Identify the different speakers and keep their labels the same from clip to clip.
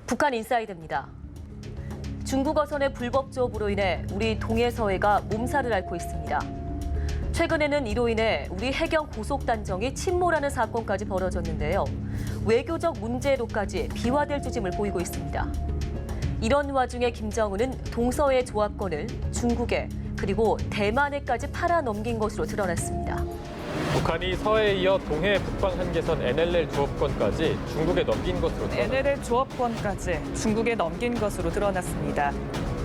Speaker 1: 북한 인사이드입니다. 중국 어선의 불법 조업으로 인해 우리 동해서해가 몸살을 앓고 있습니다. 최근에는 이로 인해 우리 해경 고속단정이 침몰하는 사건까지 벌어졌는데요. 외교적 문제로까지 비화될 조짐을 보이고 있습니다. 이런 와중에 김정은은 동서해 조합권을 중국에 그리고 대만에까지 팔아넘긴 것으로 드러났습니다.
Speaker 2: 북한이 서해에 이어 동해 북방 한계선 NLL 조업권까지 중국에 넘긴 것으로 드러났습니다.
Speaker 3: NLL 조업권까지 중국에 넘긴 것으로 드러났습니다.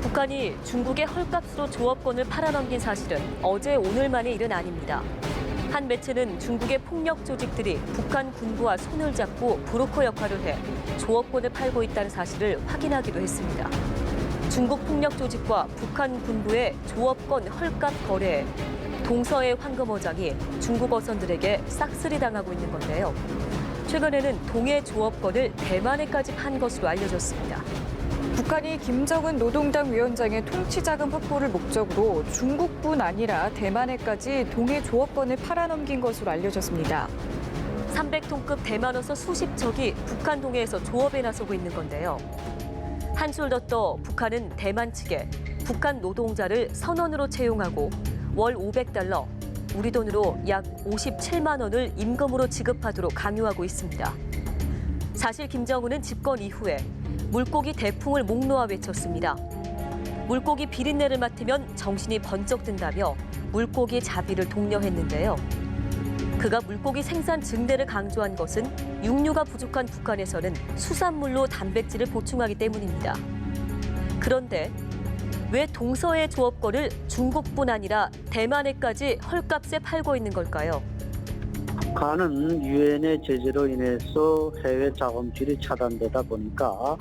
Speaker 1: 북한이 중국에 헐값으로 조업권을 팔아넘긴 사실은 어제 오늘만의 일은 아닙니다. 한 매체는 중국의 폭력 조직들이 북한 군부와 손을 잡고 브로커 역할을 해 조업권을 팔고 있다는 사실을 확인하기도 했습니다. 중국 폭력 조직과 북한 군부의 조업권 헐값 거래에 동서해 황금어장이 중국 어선들에게 싹쓸이 당하고 있는 건데요. 최근에는 동해 조업권을 대만에까지 판 것으로 알려졌습니다.
Speaker 3: 북한이 김정은 노동당 위원장의 통치자금 확보를 목적으로 중국뿐 아니라 대만에까지 동해 조업권을 팔아넘긴 것으로 알려졌습니다.
Speaker 1: 300톤급 대만어선 수십 척이 북한 동해에서 조업에 나서고 있는 건데요. 한술 더 떠 북한은 대만 측에 북한 노동자를 선원으로 채용하고 월 500달러, 우리 돈으로 약 57만 원을 임금으로 지급하도록 강요하고 있습니다. 사실 김정은은 집권 이후에 물고기 대풍을 목 놓아 외쳤습니다. 물고기 비린내를 맡으면 정신이 번쩍 든다며 물고기 자비를 독려했는데요. 그가 물고기 생산 증대를 강조한 것은 육류가 부족한 북한에서는 수산물로 단백질을 보충하기 때문입니다. 그런데 왜 동서해 조업권을 중국뿐 아니라 대만에까지 헐값에 팔고 있는 걸까요?
Speaker 4: 북한은 유엔의 제재로 인해서 해외 자금줄이 차단되다 보니까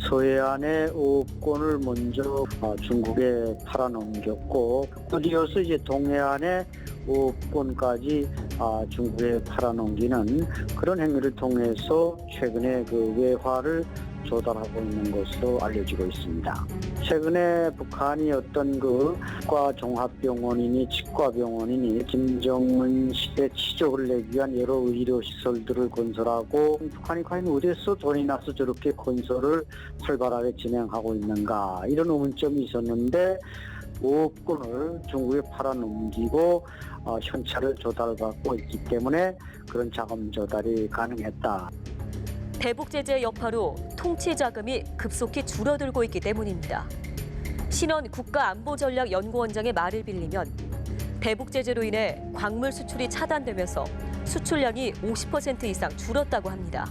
Speaker 4: 서해안의 오업권을 먼저 중국에 팔아넘겼고 곧이어서 이제 동해안의 오업권까지 중국에 팔아넘기는 그런 행위를 통해서 최근에 그 외화를 조달하고 있는 것으로 알려지고 있습니다. 최근에 북한이 어떤 그 국가 종합병원이니 치과병원이니 김정은 시대 치족을 내기 위한 여러 의료시설들을 건설하고 북한이 과연 어디서 돈이 나서 저렇게 건설을 활발하게 진행하고 있는가 이런 의문점이 있었는데 5억 건을 중국에 팔아넘기고 현찰을 조달받고 있기 때문에 그런 자금 조달이 가능했다.
Speaker 1: 대북 제재의 여파로 통치 자금이 급속히 줄어들고 있기 때문입니다. 신원 국가안보전략연구원장의 말을 빌리면 대북 제재로 인해 광물 수출이 차단되면서 수출량이 50% 이상 줄었다고 합니다.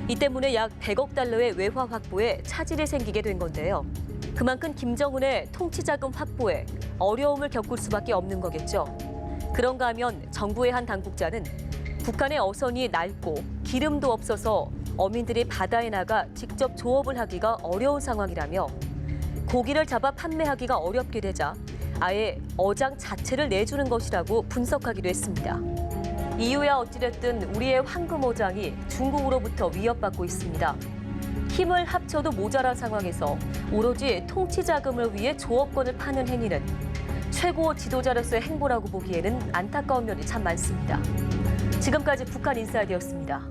Speaker 1: 이 때문에 약 100억 달러의 외화 확보에 차질이 생기게 된 건데요. 그만큼 김정은의 통치 자금 확보에 어려움을 겪을 수밖에 없는 거겠죠. 그런가 하면 정부의 한 당국자는 북한의 어선이 낡고 기름도 없어서 어민들이 바다에 나가 직접 조업을 하기가 어려운 상황이라며 고기를 잡아 판매하기가 어렵게 되자 아예 어장 자체를 내주는 것이라고 분석하기도 했습니다. 이유야 어찌됐든 우리의 황금어장이 중국으로부터 위협받고 있습니다. 힘을 합쳐도 모자란 상황에서 오로지 통치 자금을 위해 조업권을 파는 행위는 최고 지도자로서의 행보라고 보기에는 안타까운 면이 참 많습니다. 지금까지 북한 인사이드였습니다.